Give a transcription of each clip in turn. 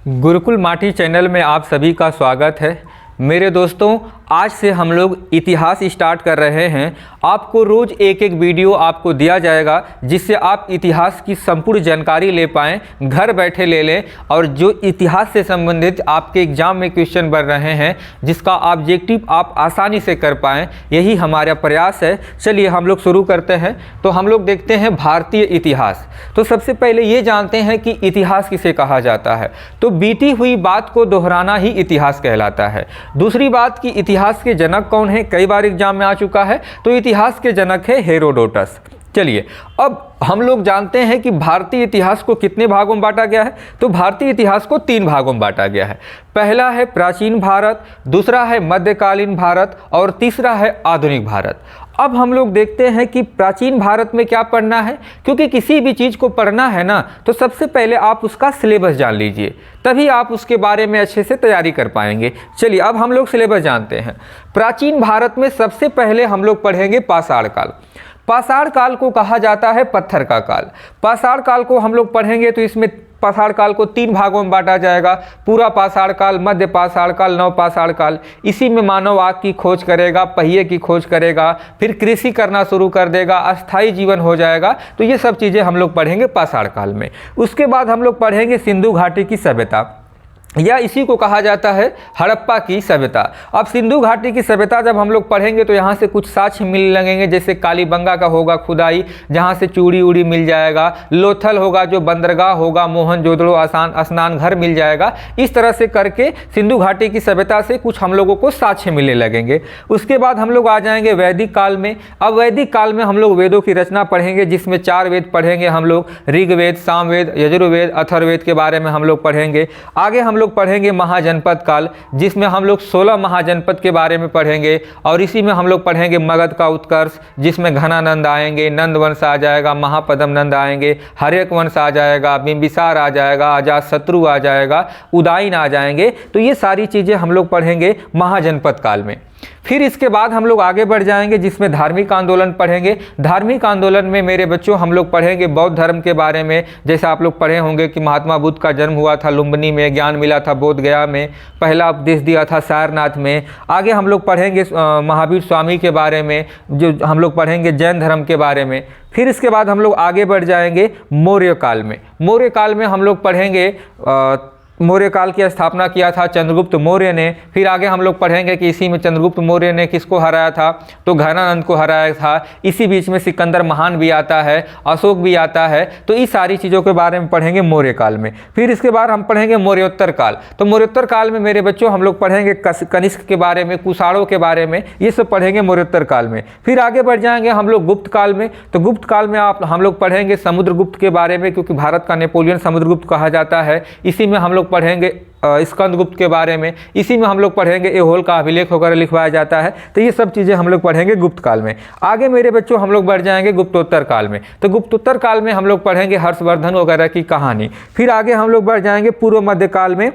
गुरुकुल माटी चैनल में आप सभी का स्वागत है। मेरे दोस्तों, आज से हम लोग इतिहास स्टार्ट कर रहे हैं। आपको रोज़ एक एक वीडियो आपको दिया जाएगा जिससे आप इतिहास की संपूर्ण जानकारी ले पाएँ, घर बैठे ले लें और जो इतिहास से संबंधित आपके एग्ज़ाम में क्वेश्चन बन रहे हैं जिसका ऑब्जेक्टिव आप आसानी से कर पाएँ, यही हमारा प्रयास है। चलिए हम लोग शुरू करते हैं। तो हम लोग देखते हैं भारतीय इतिहास। तो सबसे पहले ये जानते हैं कि इतिहास किसे कहा जाता है। तो बीती हुई बात को दोहराना ही इतिहास कहलाता है। दूसरी बात कि इतिहास के जनक कौन है, कई बार एग्जाम में आ चुका है। तो इतिहास के जनक है हेरोडोटस। चलिए अब हम लोग जानते हैं कि भारतीय इतिहास को कितने भागों में बांटा गया है। तो भारतीय इतिहास को 3 भागों में बांटा गया है। पहला है प्राचीन भारत, दूसरा है मध्यकालीन भारत और तीसरा है आधुनिक भारत। अब हम लोग देखते हैं कि प्राचीन भारत में क्या पढ़ना है, क्योंकि किसी भी चीज़ को पढ़ना है ना तो सबसे पहले आप उसका सिलेबस जान लीजिए, तभी आप उसके बारे में अच्छे से तैयारी कर पाएंगे। चलिए अब हम लोग सिलेबस जानते हैं। प्राचीन भारत में सबसे पहले हम लोग पढ़ेंगे पाषाण काल। पाषाण काल को कहा जाता है पत्थर का काल। पाषाण काल को हम लोग पढ़ेंगे तो इसमें पाषाण काल को 3 भागों में बांटा जाएगा। पूरा पाषाण काल, मध्य पाषाण काल, नव पाषाण काल। इसी में मानव आग की खोज करेगा, पहिए की खोज करेगा, फिर कृषि करना शुरू कर देगा, अस्थायी जीवन हो जाएगा। तो ये सब चीज़ें हम लोग पढ़ेंगे पाषाण काल में। उसके बाद हम लोग पढ़ेंगे सिंधु घाटी की सभ्यता, या इसी को कहा जाता है हड़प्पा की सभ्यता। अब सिंधु घाटी की सभ्यता जब हम लोग पढ़ेंगे तो यहाँ से कुछ साक्ष्य मिलने लगेंगे, जैसे कालीबंगा का होगा खुदाई, जहाँ से चूड़ी उड़ी मिल जाएगा। लोथल होगा जो बंदरगाह होगा, मोहनजोदड़ो स्नान घर मिल जाएगा। इस तरह से करके सिंधु घाटी की सभ्यता से कुछ हम लोगों को साक्ष्य मिलने लगेंगे। उसके बाद हम लोग आ जाएंगे वैदिक काल में। अब वैदिक काल में हम लोग वेदों की रचना पढ़ेंगे, जिसमें 4 वेद पढ़ेंगे हम लोग, ऋग्वेद, सामवेद, यजुर्वेद, अथर्ववेद के बारे में हम लोग पढ़ेंगे। आगे हम लोग पढ़ेंगे महाजनपद काल, जिसमें हम लोग 16 महाजनपद के बारे में पढ़ेंगे। और इसी में हम लोग पढ़ेंगे मगध का उत्कर्ष, जिसमें घनानंद आएंगे, नंद वंश आ जाएगा, महापद्म नंद आएंगे, हर्यक वंश आ जाएगा, बिंबिसार आ जाएगा, अजातशत्रु आ जाएगा, उदयन आ जाएंगे। तो ये सारी चीज़ें हम लोग पढ़ेंगे महाजनपद काल में। फिर इसके बाद हम लोग आगे बढ़ जाएंगे, जिसमें धार्मिक आंदोलन पढ़ेंगे। धार्मिक आंदोलन में मेरे बच्चों हम लोग पढ़ेंगे बौद्ध धर्म के बारे में। जैसे आप लोग पढ़े होंगे कि महात्मा बुद्ध का जन्म हुआ था लुम्बिनी में, ज्ञान मिला था बोध गया में, पहला उपदेश दिया था सारनाथ में। आगे हम लोग पढ़ेंगे महावीर स्वामी के बारे में, जो हम लोग पढ़ेंगे जैन धर्म के बारे में। फिर इसके बाद हम लोग आगे बढ़ जाएंगे मौर्य काल में। मौर्य काल में हम लोग पढ़ेंगे मौर्य काल की स्थापना किया था चंद्रगुप्त मौर्य ने। फिर आगे हम लोग पढ़ेंगे कि इसी में चंद्रगुप्त मौर्य ने किसको हराया था, तो घनानंद को हराया था। इसी बीच में सिकंदर महान भी आता है, अशोक भी आता है। तो इस सारी चीज़ों के बारे में पढ़ेंगे मौर्य काल में। फिर इसके बाद हम पढ़ेंगे मौर्योत्तर काल। तो मौर्योत्तर काल में मेरे बच्चों हम लोग पढ़ेंगे कनिष्क के बारे में, कुषाणों के बारे में, ये सब पढ़ेंगे मौर्योत्तर काल में। फिर आगे बढ़ जाएंगे हम लोग गुप्त काल में। तो गुप्त काल में हम लोग पढ़ेंगे समुद्रगुप्त के बारे में, क्योंकि भारत का नेपोलियन समुद्रगुप्त कहा जाता है। इसी में हम लोग पढ़ेंगे स्कंदगुप्त के बारे में। इसी में हम लोग पढ़ेंगे एहोल का अभिलेख वगैरह लिखवाया जाता है। तो ये सब चीज़ें हम लोग पढ़ेंगे गुप्त काल में। आगे मेरे बच्चों हम लोग बढ़ जाएंगे गुप्तोत्तर काल में। तो गुप्तोत्तर काल में हम लोग पढ़ेंगे हर्षवर्धन वगैरह की कहानी। फिर आगे हम लोग बढ़ जाएंगे पूर्व मध्यकाल में।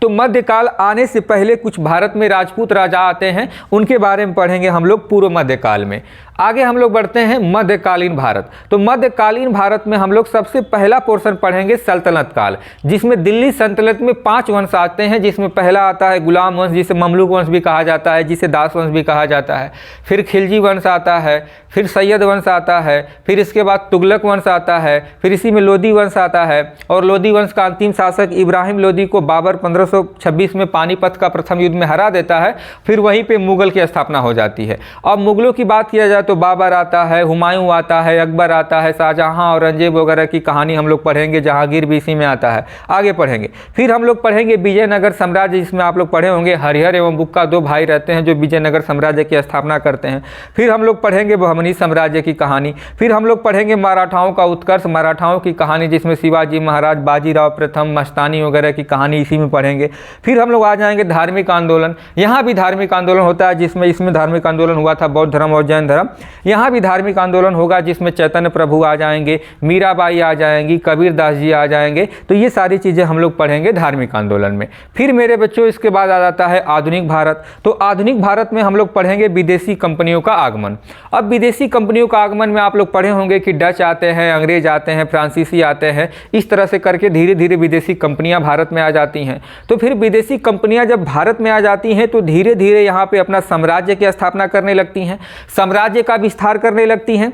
तो मध्यकाल आने से पहले कुछ भारत में राजपूत राजा आते हैं, उनके बारे में पढ़ेंगे हम लोग पूर्व मध्यकाल में। आगे हम लोग बढ़ते हैं मध्यकालीन भारत। तो मध्यकालीन भारत में हम लोग सबसे पहला पोर्शन पढ़ेंगे सल्तनत काल, जिसमें दिल्ली सल्तनत में 5 वंश आते हैं, जिसमें पहला आता है गुलाम वंश, जिसे ममलूक वंश भी कहा जाता है, जिसे दास वंश भी कहा जाता है। फिर खिलजी वंश आता है, फिर सैयद वंश आता है, फिर इसके बाद तुगलक वंश आता है, फिर इसी में लोदी वंश आता है। और लोदी वंश का अंतिम शासक इब्राहिम लोदी को बाबर 1526 में पानीपत का प्रथम युद्ध में हरा देता है। फिर वहीं पे मुगल की स्थापना हो जाती है। अब मुगलों की बात किया जाए तो बाबर आता है, हुमायूं आता है, अकबर आता है, शाहजहां औरंगजेब वगैरह की कहानी हम लोग पढ़ेंगे, जहांगीर भी इसी में आता है। आगे पढ़ेंगे। फिर हम लोग पढ़ेंगे विजयनगर साम्राज्य, जिसमें आप लोग पढ़े होंगे हरिहर एवं बुक्का 2 भाई रहते हैं जो विजयनगर साम्राज्य की स्थापना करते हैं। फिर हम लोग पढ़ेंगे बहमनी साम्राज्य की कहानी। फिर हम लोग पढ़ेंगे मराठाओं का उत्कर्ष, मराठाओं की कहानी, जिसमें शिवाजी महाराज, बाजीराव प्रथम, मस्तानी वगैरह की कहानी इसी में पढ़ेंगे। पढ़ेंगे। फिर हम लोग आ जाएंगे धार्मिक आंदोलन। यहाँ भी धार्मिक आंदोलन होता है, जिसमें इसमें धार्मिक आंदोलन हुआ था बौद्ध धर्म और जैन धर्म। यहाँ भी धार्मिक आंदोलन होगा जिसमें चैतन्य प्रभु आ जाएंगे, मीराबाई आ जाएंगी, कबीर दास जी आ जाएंगे। तो ये सारी चीज़ें हम लोग पढ़ेंगे धार्मिक आंदोलन में। फिर मेरे बच्चों इसके बाद आ जाता है आधुनिक भारत। तो आधुनिक भारत में हम लोग पढ़ेंगे विदेशी कंपनियों का आगमन। अब विदेशी कंपनियों का आगमन में आप लोग पढ़े होंगे कि डच आते हैं, अंग्रेज आते हैं, फ्रांसीसी आते हैं, इस तरह से करके धीरे धीरे विदेशी कंपनियां भारत में आ जाती हैं। तो फिर विदेशी कंपनियां जब भारत में आ जाती हैं तो धीरे धीरे यहाँ पे अपना साम्राज्य की स्थापना करने लगती हैं, साम्राज्य का विस्तार करने लगती हैं।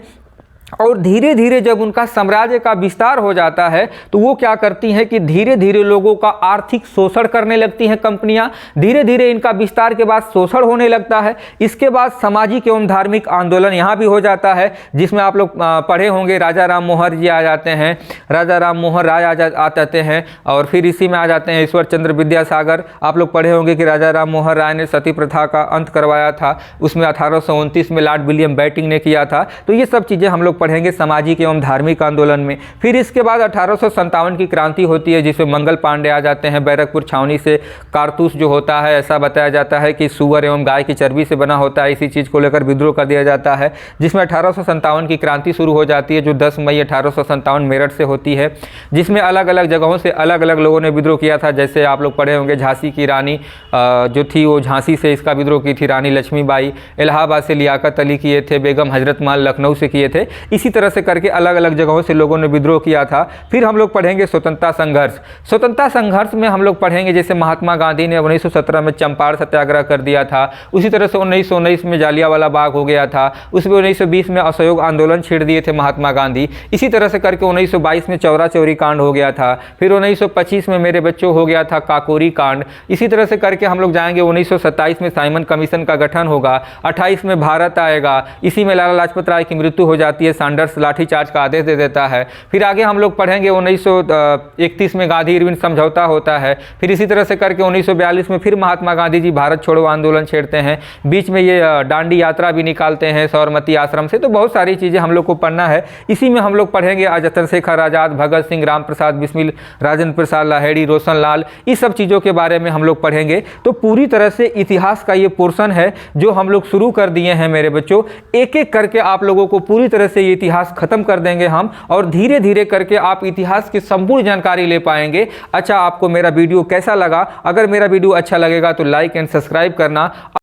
और धीरे धीरे जब उनका साम्राज्य का विस्तार हो जाता है तो वो क्या करती हैं कि धीरे धीरे लोगों का आर्थिक शोषण करने लगती हैं कंपनियां। धीरे धीरे इनका विस्तार के बाद शोषण होने लगता है। इसके बाद सामाजिक एवं धार्मिक आंदोलन यहाँ भी हो जाता है, जिसमें आप लोग पढ़े होंगे राजा राम मोहन जी आ जाते हैं, राजा राम मोहन राय आ जाते हैं। और फिर इसी में आ जाते हैं ईश्वर चंद्र विद्यासागर। आप लोग पढ़े होंगे कि राजा राम मोहन राय ने सती प्रथा का अंत करवाया था, उसमें 1829 में लॉर्ड विलियम बेंटिंक ने किया था। तो ये सब चीज़ें हम लोग पढ़ेंगे सामाजिक एवं धार्मिक आंदोलन में। फिर इसके बाद 1857 की क्रांति होती है, जिसमें मंगल पांडे आ जाते हैं। बैरकपुर छावनी से कारतूस जो होता है, ऐसा बताया जाता है कि सुअर एवं गाय की चर्बी से बना होता है, इसी चीज़ को लेकर विद्रोह कर दिया जाता है, जिसमें 1857 की क्रांति शुरू हो जाती है, जो 10 मई 1857 मेरठ से होती है, जिसमें अलग अलग जगहों से अलग अलग लोगों ने विद्रोह किया था। जैसे आप लोग पढ़े होंगे झांसी की रानी जो थी वो झांसी से इसका विद्रोह की थी, रानी लक्ष्मीबाई। इलाहाबाद से लियाकत अली किए थे, बेगम हजरत महल लखनऊ से किए थे। इसी तरह से करके अलग अलग जगहों से लोगों ने विद्रोह किया था। फिर हम लोग पढ़ेंगे स्वतंत्रता संघर्ष। स्वतंत्रता संघर्ष में हम लोग पढ़ेंगे जैसे महात्मा गांधी ने 1917 में चंपारण सत्याग्रह कर दिया था, उसी तरह से 1919 में जालियांवाला बाग हो गया था, उसमें 1920 में असहयोग आंदोलन छेड़ दिए थे महात्मा गांधी। इसी तरह से करके 1922 में चौरा चौरी कांड हो गया था। फिर 1925 में मेरे बच्चों हो गया था काकोरी कांड। इसी तरह से करके हम लोग जाएंगे 1927 में साइमन कमीशन का गठन होगा, 28 में भारत आएगा, इसी में लाला लाजपत राय की मृत्यु हो जाती है, सैंडर्स लाठीचार्ज का आदेश दे देता है। फिर आगे हम लोग पढ़ेंगे 1931 में गांधी इरविन समझौता होता है। फिर इसी तरह से करके 1942 में फिर महात्मा गांधी जी भारत छोड़ो आंदोलन छेड़ते हैं, बीच में ये दांडी यात्रा भी निकालते हैं साबरमती आश्रम से। तो बहुत सारी चीज़ें हम लोग को पढ़ना है। इसी में हम लोग पढ़ेंगे चंद्रशेखर आजाद, भगत सिंह, राम प्रसाद बिस्मिल, राजेंद्र प्रसाद लाहिड़ी, रोशन लाल, इस सब चीज़ों के बारे में हम लोग पढ़ेंगे। तो पूरी तरह से इतिहास का ये पोर्शन है जो हम लोग शुरू कर दिए हैं मेरे बच्चों। एक एक करके आप लोगों को पूरी तरह से ये इतिहास खत्म कर देंगे हम, और धीरे धीरे करके आप इतिहास की संपूर्ण जानकारी ले पाएंगे। अच्छा, आपको मेरा वीडियो कैसा लगा? अगर मेरा वीडियो अच्छा लगेगा तो लाइक एंड सब्सक्राइब करना।